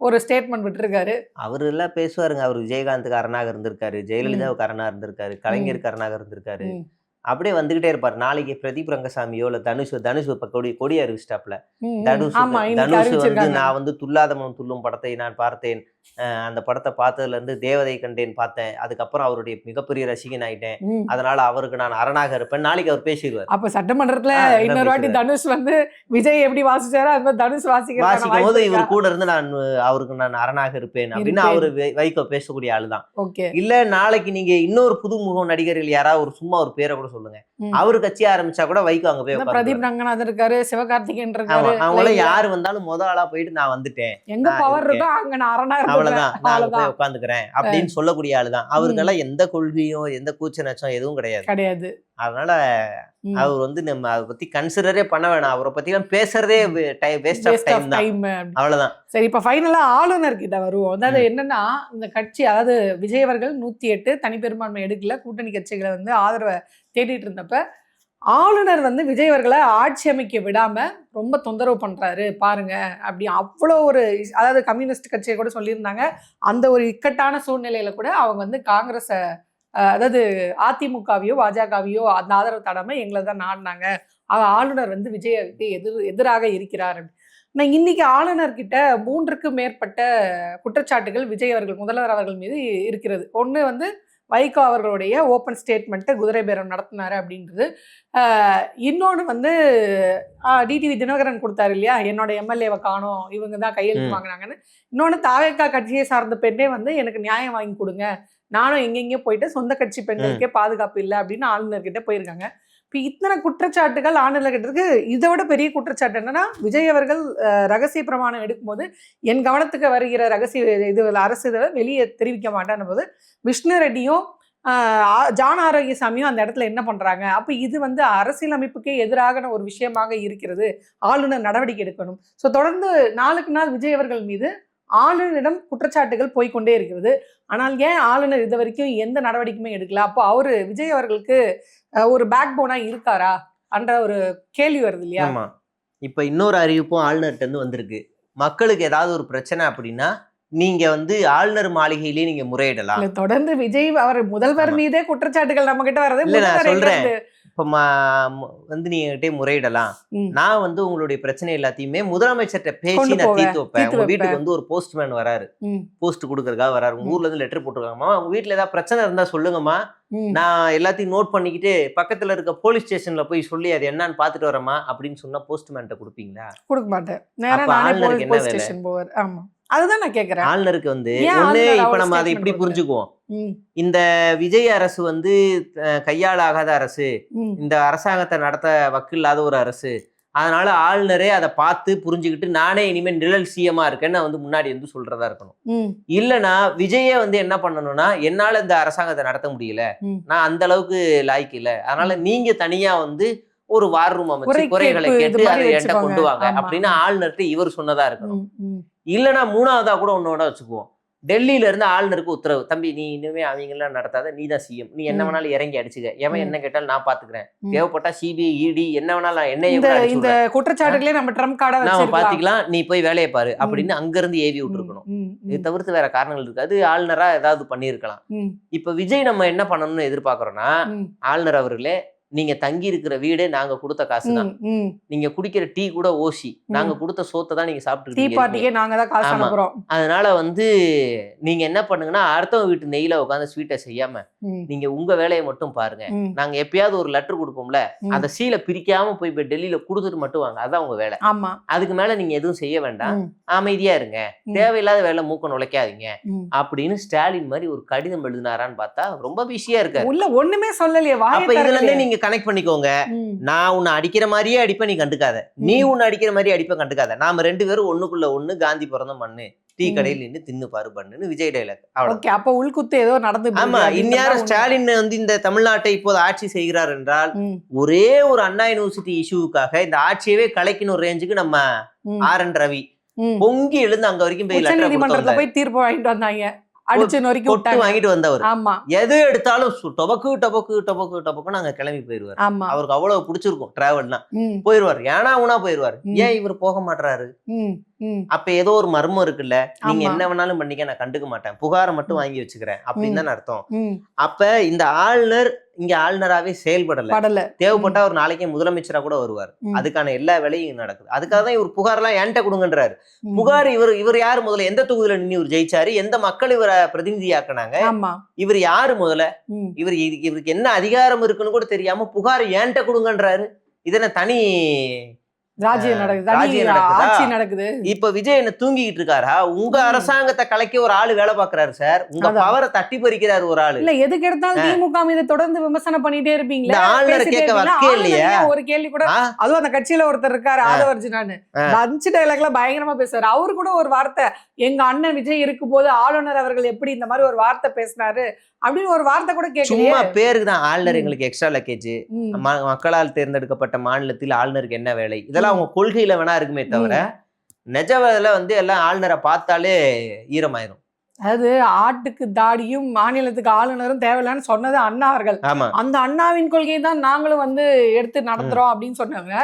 ஒரு ஸ்டேட்மெண்ட் விட்டுருக்காரு. அவரு எல்லாம் பேசுவாருங்க. அவர் விஜயகாந்துக்கு அரணாக இருந்திருக்காரு, ஜெயலலிதாவுக்கு அரணா இருந்திருக்காரு, கலைஞருக்கு அரணாக இருந்திருக்காரு. அப்படியே வந்துகிட்டே இருப்பாரு. நாளைக்கு பிரதீப் ரங்கசாமியோ இல்ல தனுஷ் இப்ப கொடி அறிவிச்சிட்டாப்ல. தனுஷ் வந்து நான் வந்து துல்லாதமனம் துள்ளும் படத்தை நான் பார்த்தேன், அந்த படத்தை பார்த்ததுல இருந்து தேவதை கண்டேன் பார்த்தேன், அதுக்கப்புறம் அவருடைய மிகப்பெரிய ரசிகன் ஆயிட்டேன், அதனால அவருக்கு நான் அரணாக இருப்பேன். நாளைக்கு அவர் பேசிடுவார். அப்ப சட்டமன்றத்துல இன்னொரு வாட்டி தனுஷ் வந்து விஜய் எப்படி வாசிச்சாரோ அது மாதிரி தனுஷ் வாசிக்கும் போது இவர் கூட இருந்து அவருக்கு நான் அரணாக இருப்பேன் அப்படின்னு அவரு வைகோ பேசக்கூடிய ஆளுதான். இல்ல நாளைக்கு நீங்க இன்னொரு புதுமுக நடிகர்கள் யாராவது ஒரு சும்மா ஒரு பேரை கூட சொல்லுங்க, அவரு கட்சி ஆரம்பிச்சா கூட வைகோ அங்க போய் பிரதீப் ரங்கநாதன் இருக்காரு, சிவகார்த்திகேயன் இருக்காரு, அவங்கள யாரு வந்தாலும் முத ஆளா போயிட்டு நான் வந்துட்டேன், எங்க பவர் இருக்கோ அங்க நான் அரணா அவ்வளவுதான், நான் போய் உட்காந்துக்கிறேன் அப்படின்னு சொல்லக்கூடிய ஆளுதான். அவருக்கெல்லாம் எந்த கொள்கையும் எந்த கூச்ச நச்சம் எதுவும் கிடையாது. அதனால அவர் வந்து நம்ம அதை பத்தி கன்சிடரே பண்ண வேணாம், அவரை பத்தி எல்லாம் பேசுறதே வேஸ்ட் ஆஃப் டைம் தான். அவ்வளவுதான். சரி, இப்ப ஃபைனலா ஆளுநர் கிட்ட வருவோம். அதாவது என்னன்னா, இந்த கட்சி அதாவது விஜய் அவர்கள் 108 தனிப்பெரும்பான்மை எடுக்கல, கூட்டணி கட்சிகளை வந்து ஆதரவை தேடிட்டு இருந்தப்ப ஆளுநர் வந்து விஜய் அவர்களை ஆட்சி அமைக்க விடாம ரொம்ப தொந்தரவு பண்றாரு பாருங்க அப்படி அவ்வளோ ஒரு, அதாவது கம்யூனிஸ்ட் கட்சியை கூட சொல்லியிருந்தாங்க. அந்த ஒரு இக்கட்டான சூழ்நிலையில கூட அவங்க வந்து காங்கிரஸை, அதாவது அதிமுகவையோ பாஜகவையோ அந்த ஆதரவு தடாம எங்களை தான் நாடினாங்க, ஆளுநர் வந்து விஜய்க்கு எதிராக இருக்கிறார். நான் இன்னைக்கு ஆளுநர்கிட்ட 3க்கும் மேற்பட்ட குற்றச்சாட்டுகள் விஜய் அவர்கள் முதல்வர் அவர்கள் மீது இருக்கிறது. ஒன்று வந்து வைகோ அவர்களுடைய ஓப்பன் ஸ்டேட்மெண்ட்டு குதிரை பேரம் நடத்தினாரு அப்படின்றது. இன்னொன்று வந்து டிடிவி தினகரன் கொடுத்தாரு இல்லையா, என்னோட எம்எல்ஏவை காணோம், இவங்க தான் கையெழுத்து வாங்கினாங்கன்னு. இன்னொன்று தாவேகா கட்சியை சார்ந்த பெண்ணே வந்து எனக்கு நியாயம் வாங்கி கொடுங்க, நானும் எங்கெங்கேயோ போயிட்டு சொந்த கட்சி பெண்களுக்கே பாதுகாப்பு இல்லை அப்படின்னு ஆளுநர்கிட்ட போயிருக்காங்க. இப்போ இத்தனை குற்றச்சாட்டுகள் ஆளுநர்கிட்ட இருக்கு. இதோட பெரிய குற்றச்சாட்டு என்னன்னா, விஜய் அவர்கள் ரகசிய பிரமாணம் எடுக்கும்போது என் கவனத்துக்கு வருகிற ரகசிய இது அரசு இதை வெளியே தெரிவிக்க மாட்டேன் போது விஷ்ணு ரெட்டியும் ஜான் ஆரோக்கியசாமியும் அந்த இடத்துல என்ன பண்றாங்க, அப்ப இது வந்து அரசியலமைப்புக்கே எதிரான ஒரு விஷயமாக இருக்கிறது, ஆளுநர் நடவடிக்கை எடுக்கணும். ஸோ தொடர்ந்து நாளுக்கு நாள் விஜய் அவர்கள் மீது ஆளுநரிடம் குற்றச்சாட்டுகள் போய்கொண்டே இருக்கிறது. ஆனால் ஏன் ஆளுநர் இது வரைக்கும் எந்த நடவடிக்கையுமே எடுக்கல? அப்போ அவரு விஜய் அவர்களுக்கு ஒரு பேக் போனா இருக்காரா என்ற ஒரு கேள்வி வருது இல்லையா? ஆமா. இப்ப இன்னொரு அறிவிப்பும் ஆளுநர்கிட்ட இருந்து வந்திருக்கு. மக்களுக்கு ஏதாவது ஒரு பிரச்சனை அப்படின்னா நீங்க வந்து ஆளுநர் மாளிகையிலேயே நீங்க முறையிடலாம். தொடர்ந்து விஜய் அவர் முதல்வர் மீதே குற்றச்சாட்டுகள் நம்ம கிட்ட வரது. இல்ல நான் சொல்றேன், இப்ப வந்து நீங்க கிட்டே முறையிடலாம், நான் வந்து உங்களுடைய பிரச்சனை எல்லாத்தையுமே முதலமைச்சர்கிட்ட பேசி நான் தீர்த்து வைப்பேன். உங்க வீட்டுக்கு வந்து ஒரு போஸ்ட்மேன் வராரு, போஸ்ட் கொடுக்கறதுக்காக வராரு, உங்க ஊர்ல இருந்து லெட்டர் போட்டுருக்காங்கம்மா, உங்க வீட்டுல ஏதாவது பிரச்சனை இருந்தா சொல்லுங்கம்மா, நான் எல்லாத்தையும் நோட் பண்ணிக்கிட்டு பக்கத்துல இருக்க போலீஸ் ஸ்டேஷன்ல போய் சொல்லி அது என்னன்னு பாத்துட்டு வரமா அப்படின்னு சொன்னா போஸ்ட்மேன்ட்ட கொடுப்பீங்களா? கொடுக்க மாட்டேன். ஆளுநருக்கு என்ன வேலை? ஆமா, அதுதான் நான் கேக்குறேன். ஆளுநருக்கு வந்து ஒண்ணு, இப்ப நம்ம அதை இப்படி புரிஞ்சுக்குவோம், இந்த விஜய் அரசு வந்து கையாளாகாத அரசு, இந்த அரசாங்கத்தை நடத்த வக்கில்லாத ஒரு அரசு, அதனால ஆளுநரே அதை பார்த்து புரிஞ்சுக்கிட்டு நானே இனிமேல் நிழல் சிஎம்மா இருக்கேன்னு வந்து முன்னாடி வந்து சொல்றதா இருக்கணும். இல்லைன்னா விஜயே வந்து என்ன பண்ணணும்னா, என்னால இந்த அரசாங்கத்தை நடத்த முடியல, நான் அந்த அளவுக்கு லாய்க்கு இல்லை, அதனால நீங்க தனியா வந்து ஒரு வார் ரூம் அமைச்சு குறைகளை கேட்டு அதை என்கிட்ட கொண்டு வாங்க அப்படின்னு ஆளுநர்கிட்ட இவர் சொன்னதா இருக்கணும். இல்லைன்னா மூணாவதா கூட ஒன்னோட வச்சுக்குவோம், டெல்லியில இருந்து ஆளுநருக்கு உத்தரவு, தம்பி நீ இனிமே அவங்கெல்லாம் நடத்தாத, நீ தான் சிஎம், நீ என்ன வேணாலும் இறங்கி அடிச்சுக்க, எவன் என்ன கேட்டாலும் நான் பாத்துக்கிறேன், தேவைப்பட்டா சிபிஐ இடி என்ன வேணாலும் என்ன குற்றச்சாட்டுகளே நம்ம ட்ரம்ப் கார்டா நாம பாத்துக்கலாம், நீ போய் வேலையை பாரு அப்படின்னு அங்க இருந்து ஏவி விட்டுருக்கணும். இது தவிர்த்து வேற காரணங்கள் இருக்காது. ஆளுநரா ஏதாவது பண்ணிருக்கலாம். இப்ப விஜய் நம்ம என்ன பண்ணணும்னு எதிர்பார்க்கறோம்னா, ஆளுநர் அவர்களே நீங்க தங்கி இருக்கிற வீடே நாங்க கொடுத்த காசு தான். நீங்க குடிக்கிற டீ கூட ஓசி, நாங்க கொடுத்த சோத்தை தான் நீங்க டீ சாப்பிட்டு பார்ட்டிக்கே நாங்க தான் காசு ஆமா. அனுப்புறோம். அதனால வந்து நீங்க என்ன பண்ணுங்கன்னா, அடுத்தவங்க வீட்டு நெய்யில உட்காந்து ஸ்வீட்டை செய்யாம நீங்க உங்க வேலையை மட்டும் பாருங்க. நாங்க எப்பயாவது ஒரு லெட்டர் கொடுப்போம்ல, அந்த சீலை பிரிக்காம போய் டெல்லியில கொடுத்துட்டு மட்டும் வாங்க, அதான் உங்க வேலை. ஆமா. அதுக்கு மேல நீங்க எதுவும் செய்ய வேண்டாம், அமைதியா இருங்க, தேவையில்லாத வேலை மூக்க நுழைக்காதீங்க அப்படின்னு ஸ்டாலின் மாதிரி ஒரு கடிதம் எழுதினாரான்னு பார்த்தா ரொம்ப பிஸியா இருக்காரு. உள்ள ஒண்ணுமே சொல்லலையே. அப்ப இதுல இருந்து நீங்க கனெக்ட் பண்ணிக்கோங்க. நான் உன்னை அடிக்கிற மாதிரியே அடிப்ப, நீ கண்டுக்காத. நீ உன்னை அடிக்கிற மாதிரி அடிப்ப, கண்டுக்காத. நாம 2 பேரும் ஒண்ணுக்குள்ள ஒண்ணு, காந்தி பிறந்த மண்ணு, டீ கடையில் நின்று தின்னு பாரு பண்ணுன்னு விஜய் டைலாக். ஓகே, அப்ப உள்குத்து ஏதோ நடந்து. ஆமா, இந்நேரம் ஸ்டாலின் வந்து இந்த தமிழ்நாட்டை இப்போது ஆட்சி செய்கிறார் என்றால் ஒரே ஒரு அண்ணா யூனிவர்சிட்டி இஷ்யூக்காக இந்த ஆட்சியவே கலைக்கணும் ரேஞ்சுக்கு நம்ம ஆர்.என். ரவி பொங்கி எழுந்து அங்க வரைக்கும் போய் நீதிமன்றத்துல போய் தீர்ப்பு வாங்கிட்டு வந்தாங்க, அடிச்சு நொறுக்கி விட்டு வாங்கிட்டு வந்தவர். ஆமா, எது எடுத்தாலும் டொபக்கு டொபக்கு டொபக்கு டொபக்கு நாங்க கிளம்பி போயிருவாரு. அவருக்கு அவ்வளவு பிடிச்சிருக்கும் டிராவல்னா, போயிருவாரு. ஏன்னா உனா போயிருவாரு. ஏன் இவர் போக மாட்டாரு? அப்ப ஏதோ ஒரு மர்மம் இருக்குல்ல, நீங்க என்ன வேணாலும் பண்ணிக்க, நான் கண்டுக்க மாட்டேன், புகாரை மட்டும் வாங்கி வச்சுக்கிறேன் அப்படின்னு தான் அர்த்தம். அப்ப இந்த ஆளுநர் இங்க ஆளுநராவே செயல்படல. தேவைப்பட்டா ஒரு நாளைக்கே முதலமைச்சரா கூட வருவார். அதுக்கான எல்லா வேலையும் நடக்குது. அதுக்காக தான் இவர் புகார் எல்லாம் என்கிட்ட கொடுங்கன்றாரு. புகார் இவர் யாரு முதல்ல, எந்த தொகுதியில நின்று இவர் ஜெயிச்சாரு, எந்த மக்கள் இவரை பிரதிநிதியாக்குனாங்க, இவர் யாரு முதல்ல, இவருக்கு என்ன அதிகாரம் இருக்குன்னு கூட தெரியாம புகார் என்கிட்ட கொடுங்கன்றாரு. இதென்ன தனி ராஜ்யம் நடக்குது. இப்ப விஜய் என்ன தூங்கிட்டு இருக்காரா? உங்க அரசாங்கத்தை கலைக்க ஒரு ஆளு வேலை பாக்குறாரு சார். உங்க பவரை தட்டி பறிக்கிறாரு ஒரு ஆளு. இல்ல, எதுக்கு எடுத்தாலும் திமுக மீது தொடர்ந்து விமர்சனம் பண்ணிட்டே இருப்பீங்களா? ஆளுநர் கேட்க வக்கே இல்லையா? ஒரு கேள்வி கூட, அதுவும் அந்த கட்சியில ஒருத்தர் இருக்காரு ஆதவர்ஜுனான்னு, லஞ்ச் டைலாக்ல பயங்கரமா பேசுறாரு. அவரு கூட ஒரு வார்த்தை, எங்க அண்ணன் விஜய் இருக்கும் போது ஆளுநர் அவர்கள் எப்படி இந்த மாதிரி ஒரு வார்த்தை பேசினாரு அப்படின்னு ஒரு வார்த்தை கூட கேட்கல. சும்மா பேருக்கு தான் ஆளுநர் எங்களுக்கு எக்ஸ்ட்ரா லக்கேஜ், மக்களால் தேர்ந்தெடுக்கப்பட்ட மாநிலத்தில் ஆளுநருக்கு என்ன வேலை, இதெல்லாம் அவங்க கொள்கையில வேணா இருக்குமே தவிர நிஜ வேலை வந்து எல்லாம் ஆளுநரை பார்த்தாலே ஈரமாயிரும். அதாவது ஆட்டுக்கு தாடியும் மாநிலத்துக்கு ஆளுநரும் தேவையில்லைன்னு சொன்னது அண்ணா அவர்கள். அந்த அண்ணாவின் கொள்கையை தான் நாங்களும் வந்து எடுத்து நடத்துறோம் அப்படின்னு சொன்னாங்க.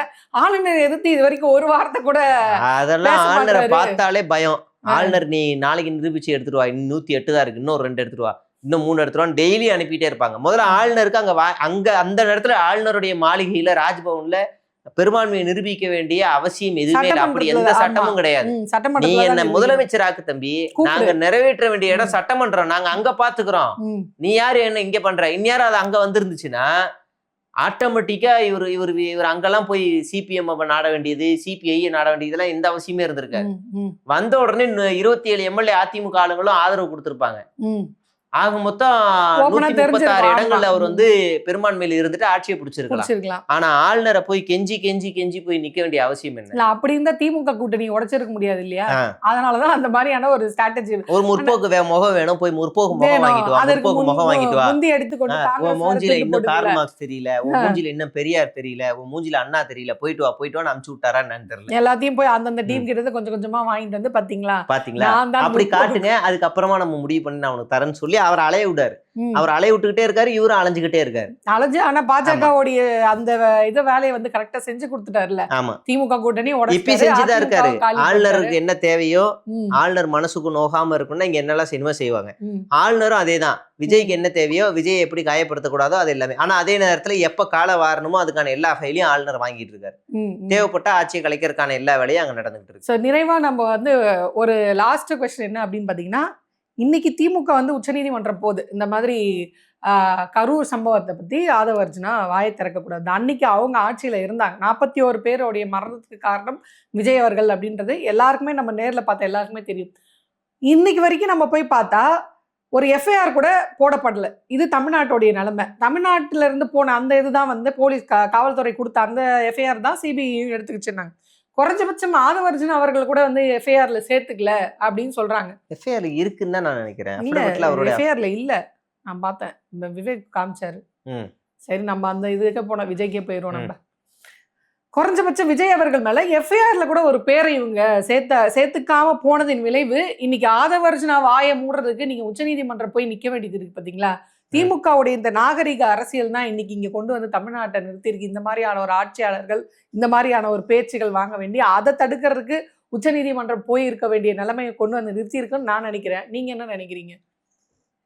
ஆளுநர் எதிர்த்து இது வரைக்கும் ஒரு வார்த்தை கூட, அதெல்லாம் ஆளுநரை பார்த்தாலே பயம். ஆளுநர் நீ நாளைக்கு நிரூபிச்சு எடுத்துட்டு வா, 108 தான் இருக்கு, இன்னொரு 2 எடுத்துட்டு வா, இன்னும் 3 எடுத்துருவான், டெய்லி அனுப்பிட்டே இருப்பாங்க. முதல்ல ஆளுநருக்கு அங்க அந்த இடத்துல ஆளுநருடைய மாளிகையில ராஜ்பவன்ல பெரும்பான்மையை நிரூபிக்க வேண்டிய அவசியம் எதுவுமே இல்லை. அப்படி எந்த சட்டமும் கிடையாது. நீ என்ன முதலமைச்சராக்கு தம்பி, நாங்க நிறைவேற்ற வேண்டிய இடம் சட்டமன்றம், நாங்க அங்க பாத்துக்கிறோம், நீ யாரு என்ன இங்க பண்ற, இந்நேரம் அது அங்க வந்திருந்துச்சுன்னா ஆட்டோமேட்டிக்கா இவர் அங்கெல்லாம் போய் சிபிஎம் நாட வேண்டியது, சிபிஐ நாட வேண்டியதெல்லாம் எந்த அவசியமே இருந்திருக்காரு. வந்த உடனே 27 எம்எல்ஏ அதிமுக ஆளுங்களும் ஆதரவு கொடுத்திருப்பாங்க. ஆக மொத்தம் 136 இடங்கள்ல அவர் வந்து பெரும்பான்மையில இருந்துட்டு ஆட்சியை பிடிச்சிருக்கலாம். ஆனா ஆளுநரை போய் கெஞ்சி கெஞ்சி கெஞ்சி போய் நிக்க வேண்டிய அவசியம் என்ன? அப்படி இருந்தா திமுக கூட்டணி உடைச்சிருக்க முடியாது இல்லையா? அதனாலதான் அந்த மாதிரியான ஒரு ஸ்ட்ராட்டஜி. ஒரு முற்போக்கு முகம் வேணும், போய் முற்போக்கு முகம் வாங்கிட்டு வா, முற்போக்கு முகம் வாங்கிட்டு வா. முந்தி எடுத்துக்கொண்டு மூஞ்சில இன்னும் கார்ல் மார்க்ஸ் தெரியல, உன் மூஞ்சில இன்னும் பெரியார் தெரியல, உன் மூஞ்சில அண்ணா தெரியல, போயிட்டு வான்னு அனுப்பிச்சு விட்டாரா என்னன்னு தெரியல. எல்லாத்தையும் போய் அந்தந்த டீம் கிட்ட கொஞ்சம் கொஞ்சமா வாங்கிட்டு வந்து பாத்தீங்களா அப்படி காட்டுங்க. அதுக்கப்புறமா நம்ம முடிவு பண்ணி நான் உனக்கு தரேன்னு சொல்லி அவர் அலைய விடாரு. அவர் அலைய விட்டுக்கிட்டே இருக்காரு, இவரும் அலைஞ்சுக்கிட்டே இருக்காரு. ஆனா பாஜகவுடைய அந்த இத வேலையை வந்து கரெக்டா செஞ்சு கொடுத்துட்டாருல. திமுக கூட்டணி இப்ப செஞ்சுதான் இருக்காரு. ஆளுநருக்கு என்ன தேவையோ, ஆளுநர் மனசுக்கு நோகாம இருக்குன்னா இங்க என்னெல்லாம் சினிமா செய்வாங்க. ஆளுநரும் அதேதான். விஜய்க்கு என்ன தேவையோ, விஜய் எப்படி காயப்படுத்தக்கூடாதோ அது எல்லாமே. ஆனா அதே நேரத்துல எப்ப கால வாரணுமோ அதுக்கான எல்லா ஃபைலையும் ஆளுநர் வாங்கிட்டு இருக்காரு. தேவைப்பட்ட ஆட்சியை கலைக்கிறதுக்கான எல்லா வேலையும் அங்க நடந்துகிட்டு இருக்கு. நிறைவா நம்ம வந்து ஒரு லாஸ்ட் கொஸ்டின் என்ன அப்படின்னு பாத்தீங்கன்னா, இன்னைக்கு திமுக வந்து உச்சநீதிமன்றம் போகுது இந்த மாதிரி கரூர் சம்பவத்தை பத்தி ஆதவர்ஜுனா வாயை திறக்கக்கூடாது. அன்னைக்கு அவங்க ஆட்சியில இருந்தாங்க. 41 பேருடைய மரணத்துக்கு காரணம் விஜய் அவர்கள் அப்படின்றது எல்லாருக்குமே, நம்ம நேர்ல பார்த்த எல்லாருக்குமே தெரியும். இன்னைக்கு வரைக்கும் நம்ம போய் பார்த்தா ஒரு எஃப்ஐஆர் கூட போடப்படல. இது தமிழ்நாட்டுடைய நிலைமை. தமிழ்நாட்டில இருந்து போன அந்த இதுதான் வந்து போலீஸ் காவல்துறை கொடுத்த அந்த எஃப்ஐஆர் தான் சிபிஐ எடுத்துக்கிச்சுன்னாங்க. குறைஞ்சபட்சம் ஆதவர்ஜுன் அவர்கள் கூட வந்து எஃப்ஐஆர்ல சேர்த்துக்கல அப்படின்னு சொல்றாங்க. எஃப்ஐஆர் இருக்குன்னு தான் நான் நினைக்கிறேன். எஃப்ஐஆர்ல இல்ல, நான் பார்த்தேன், இந்த விவேக் காமிச்சாரு. சரி, நம்ம அந்த இதுக்கு போன விஜய்க்கே போயிடுவோம். நம்ம குறைஞ்சபட்சம் விஜய் அவர்கள் மேல எஃப்ஐஆர்ல கூட ஒரு பேரை இவங்க சேர்த்துக்காம போனதின் விளைவு இன்னைக்கு ஆதவர்ஜுனா வாயை மூடுறதுக்கு நீங்க உச்சநீதிமன்றம் போய் நிக்க வேண்டியது இருக்கு பாத்தீங்களா? திமுகவுடைய இந்த நாகரிக அரசியல் தான் இன்னைக்கு இங்க கொண்டு வந்து தமிழ்நாட்டை நிறுத்திருக்கு. இந்த மாதிரியான ஒரு ஆட்சியாளர்கள், இந்த மாதிரியான ஒரு பேச்சுகள் வாங்க வேண்டிய, அதை தடுக்கிறதுக்கு உச்சநீதிமன்றம் போய் இருக்க வேண்டிய நிலைமையை கொண்டு வந்து நிறுத்தி இருக்குன்னு நான் நினைக்கிறேன். நீங்க என்ன நினைக்கிறீங்க?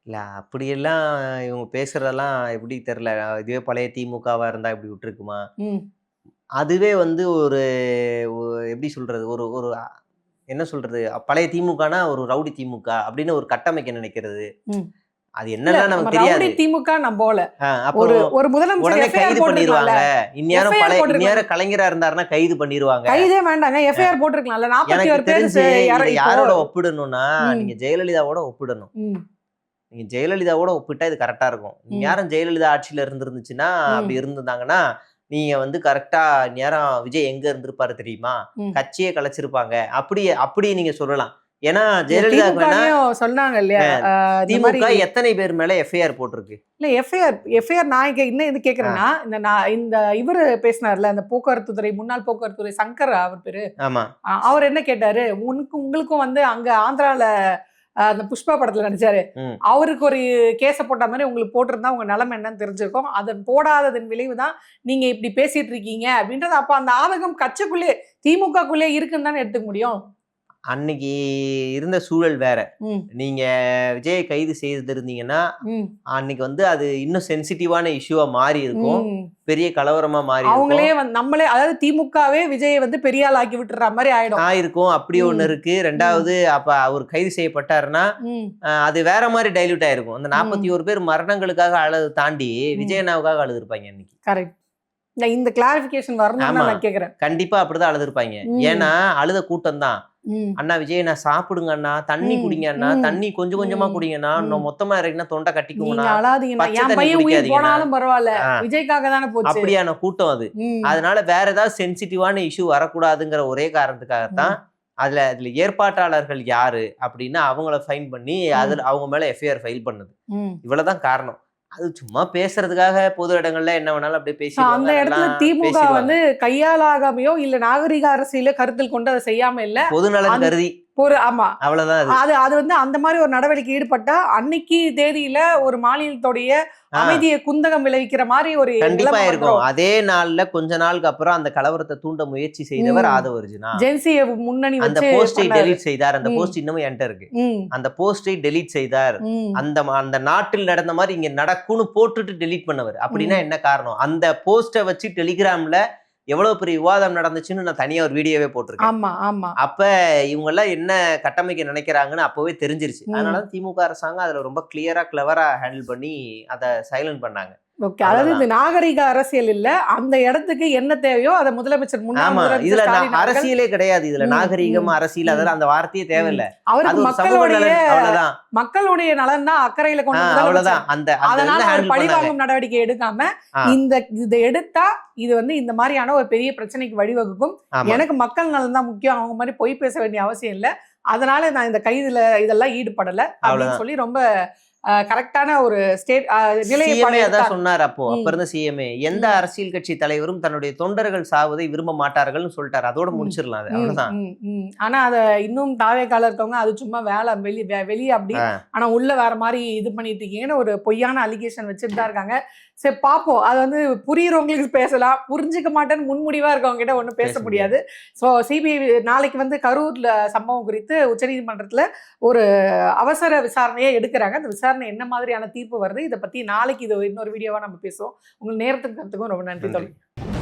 இல்ல அப்படியெல்லாம் இவங்க பேசுறதெல்லாம் எப்படி தெரியல. இதுவே பழைய திமுகவா இருந்தா இப்படி விட்டுருக்குமா? ம். அதுவே வந்து ஒரு எப்படி சொல்றது? ஒரு ஒரு என்ன சொல்றது? பழைய திமுகனா ஒரு ரவுடி திமுக அப்படின்னு ஒரு கட்டமைக்க நினைக்கிறது. ம். அது இல்ல என்னலாம் நம்ம நமக்கு ரவுடி தெரியாது. திமுக நம்போல. ஒரு அப்புறம் ஒரு முதலமைச்சர் உடனே எஃப்ஐஆர் கைது போட்டிருக்கலாம்ல. பண்ணிருவாங்க. இந்நேரம் எஃப்ஐஆர் போட்டிருக்கலாம். இந்நேரம் கலைஞரா இருந்தாருன்னா கைது பண்ணிருவாங்க. கைதே வேண்டாங்க. எஃப்ஐஆர் போட்டிருக்கலாம்ல. எனக்கு 41 பேரு தெரிஞ்சு இத இப்போ யாரோட ஒப்பிடணும்னா, ம். நீங்க ஜெயலலிதாவோட ஒப்பிடணும். ம். நீங்க ஜெயலலிதாவோட ஒப்பிட்டா இது கரெக்ட்டா இருக்கும். ம். இந்நேரம் ஜெயலலிதா ஆட்சியில இருந்திருந்துச்சுன்னா, அப்படி ம். இருந்திருந்தாங்கன்னா, நீங்க வந்து கரெக்ட்டா இந்நேரம் விஜய் எங்க இருந்திருப்பாரு தெரியுமா? ம். கட்சியே கலைச்சிருப்பாங்க. அப்படி அப்படி நீங்க சொல்லலாம். ஏன்னா இல்ல ஜெயலலிதாவுக்கு வேணா திமுகலயும் சொன்னாங்க இல்லையா? இந்த மாரி திமுக எத்தனை பேர் மேல எஃப்ஐஆர் போட்டிருக்கு? இல்ல எஃப்ஐஆர் நான் இன்னும் எது கேட்கிறேன்னா, இந்த இவரு பேசினார்ல, அந்த போக்குவரத்து துறை முன்னாள் போக்குவரத்து துறை சங்கர் அவர் பேரு. ஆமா. அவர் என்ன கேட்டாரு, உங்களுக்கும் வந்து அங்க ஆந்திரால அந்த புஷ்பா படத்துல நடிச்சாரு. ம். அவருக்கு ஒரு கேஸ போட்ட மாரி உங்களுக்கு போட்டிருந்தா உங்க நிலைமை என்னன்னு தெரிஞ்சிருக்கும். அதன் போடாததன் விளைவு தான் நீங்க இப்படி பேசிட்டு இருக்கீங்க அப்படின்றது. அப்ப அந்த ஆதகம் கட்சிக்குள்ளே திமுகக்குள்ளே இருக்குன்னு தானே எடுத்துக்க முடியும். அன்னைக்கு இருந்த சூழல் வேற. ம். நீங்க விஜய கைது செய்திருந்தீங்கன்னா, ம். அன்னைக்கு வந்து அது இன்னும் சென்சிட்டிவான இஷ்யூவா மாறி இருக்கும். ம். பெரிய கலவரமா மாறி அவங்களே இருக்கும். நம்மளே அதாவது திமுகவே விஜயை வந்து பெரிய ஆள் ஆக்கி விட்டுற மாதிரி ஆயிடும். ஆயிருக்கும். அப்படி ம். ஒண்ணு இருக்கு. 2வது அப்ப அவர் கைது செய்யப்பட்டாருன்னா, ம். அது வேற மாரி டைல்யூட் ஆயிருக்கும். அந்த ம். 41 பேர் மரணங்களுக்காக அழுது தாண்டி, ம். விஜய் அண்ணாவுக்காக அழுதுருப்பாங்க அன்னைக்கு. கரெக்ட். இந்த கிளாரிபிகேஷன் வரணும்னு ஆமா. நான் கேக்குறேன். கண்டிப்பா அப்படிதான் அழுதுருப்பாங்க. ம். ஏன்னா, அழுத கூட்டம் தான். ம். அண்ணா விஜய் அண்ணா சாப்பிடுங்க அண்ணா, தண்ணி ம். குடிங்க அண்ணா, ம். தண்ணி கொஞ்சம் கொஞ்சமா ம். குடிங்கண்ணா, ம். இன்னும் மொத்தமா இறங்கினா தொண்டை நீங்க கட்டிக்குங்கண்ணா, அழாதீங்கண்ணா. பச்சை என் தண்ணி பையன் உயிர் குடிக்காதீங்கண்ணா. போனாலும் பரவாயில்ல. ஆ. விஜய்க்காக தானே போச்சு. அப்படியான கூட்டம் அது. ம். அதனால வேற ஏதாவது சென்சிட்டிவான இஷ்யூ வரக்கூடாதுங்கிற ஒரே காரணத்துக்காகத்தான், ம். அதுல ஏற்பாட்டாளர்கள் யாரு அப்படின்னு அவங்கள ஃபைன் பண்ணி, அதுல அவங்க மேல எஃப்ஐஆர் ஃபைல் பண்ணுது. ம். இவ்வளவுதான் காரணம். அது சும்மா பேசுறதுக்காக பொது இடங்கள்ல என்ன வேணாலும் அப்படியே அந்த பேசிடுவாங்க. இடத்துல அதெல்லாம் திமுக பேசிடுவாங்க. வந்து கையாலாகாமையோ இல்ல நாகரிக அரசியல கருத்தில் கொண்டு அதை செய்யாம இல்ல. பொது நலன் அந்த கருதி ஆமா. அவ்வளவுதான் அது. அது வந்து அந்த மாதிரி ஒரு நடவடிக்கை ஈடுபட்டா அன்னைக்கு தேதியில ஒரு மாநிலத்துடைய ஆ, அமைதியை குந்தகம் விளைவிக்கிற மாதிரி ஒரு கண்டிப்பா நிலைமை இருக்கும். வந்துரும். அதே நாள்ல கொஞ்ச நாளுக்கு அப்புறம் அந்த கலவரத்தை தூண்ட முயற்சி செய்தவர் ம். ஆதவ அர்ஜுனா. ஜென்சியை முன்னணி அந்த வச்சு போஸ்டை பண்ணாரு. டெலீட் செய்தார். அந்த ம். போஸ்ட் இன்னமும் என்கிட்ட இருக்கு. ம். அந்த போஸ்டை டெலீட் செய்தார். ம். அந்த நாட்டில் நடந்த மாதிரி இங்க நடக்கும்னு போட்டுட்டு டெலீட் பண்ணவர். அப்படின்னா ம். என்ன காரணம்? அந்த போஸ்டை வச்சு டெலிகிராம்ல எவ்வளவு பெரிய விவாதம் நடந்துச்சுன்னு நான் தனியா ஒரு வீடியோவே போட்டிருக்கேன். ஆமா ஆமா. அப்ப இவங்க எல்லாம் என்ன கட்டமைக்க நினைக்கிறாங்கன்னு அப்பவே தெரிஞ்சிருச்சு. ம். அதனால திமுக அரசாங்கம் அதுல ரொம்ப கிளியரா கிளவரா ஹேண்டில் பண்ணி அதை சைலண்ட் பண்ணாங்க. ஓகே. அதாவது அவ்வளவுதான். இந்த நாகரிக அரசியல் இல்ல. அந்த இடத்துக்கு என்ன தேவையோ அதை முதலமைச்சர் முன்னாள் ஆமா, முதலமைச்சர் இதுல ஸ்டாலின் அவர்கள் அரசியலே கிடையாது. இதுல ம். நாகரீகம், ம். அரசியல் ம். அதெல்லாம் அந்த வார்த்தையே ம். தேவையில்ல. அது அவருக்கு ஒரு சமூக மக்களுடைய நலன், அவ்வளவுதான். மக்களுடைய நலன் தான் அக்கறையில கொண்ட முதலமைச்சர். அவ்வளவுதான். அந்த அதனால இதுல அவர் ஹேண்டில் பண்ணாங்க. பழிவாங்கும் நடவடிக்கை எடுக்காம ஆ, இதை எடுத்தா இது வந்து இந்த மாதிரியான ஒரு பெரிய பிரச்சனைக்கு வழிவகுக்கும். ஆமா. எனக்கு மக்கள் நலன் தான் முக்கியம். அவங்க மாதிரி பொய் பேச வேண்டிய அவசியம் இல்ல. அதனால நான் இந்த கைதுல இதெல்லாம் ஈடுபடல அப்படின்னு அவ்வளவுதான். சொல்லி ரொம்ப கரெக்டான ஒரு ஸ்டேட் நிலையை சிஎம்ஏ அதான் எடுத்தாங்க. சொன்னார். அப்ப ம். இருந்த சிஎம்ஏ எந்த ம். அரசியல் கட்சி தலைவரும் தன்னுடைய தொண்டர்கள் சாவதை விரும்ப மாட்டார்கள்னு சொல்லிட்டாரு. அதோட ம். முடிச்சிடலாம். அது ம். அவ்வளவுதான். ம். ம். ஆனா அத இன்னும் தாவேக்கால இருக்கவங்க அது சும்மா வேலை வெளியே அப்படி ஆ, ஆனா உள்ள வேற மாதிரி இது பண்ணிட்டு இருக்கீங்கன்னு ஒரு பொய்யான அலிகேஷன் வச்சுட்டு தான் இருக்காங்க. சரி பார்ப்போம். அது வந்து புரியுறவங்களுக்கு பேசலாம். புரிஞ்சுக்க மாட்டேன்னு முன்முடிவா இருக்கவங்க கிட்ட ஒன்றும் பேச பேச முடியாது. ஸோ சிபிஐ நாளைக்கு வந்து கரூர்ல சம்பவம் குறித்து உச்சநீதிமன்றத்துல ஒரு அவசர விசாரணையை எடுக்கிறாங்க. அந்த விசாரணை என்ன மாதிரியான தீர்ப்பு வருது இதை பத்தி நாளைக்கு இது இன்னொரு வீடியோவா நம்ம பேசுவோம். உங்கள் நேரத்துக்கு கருத்துக்கும் ரொம்ப நன்றி. நன்றி.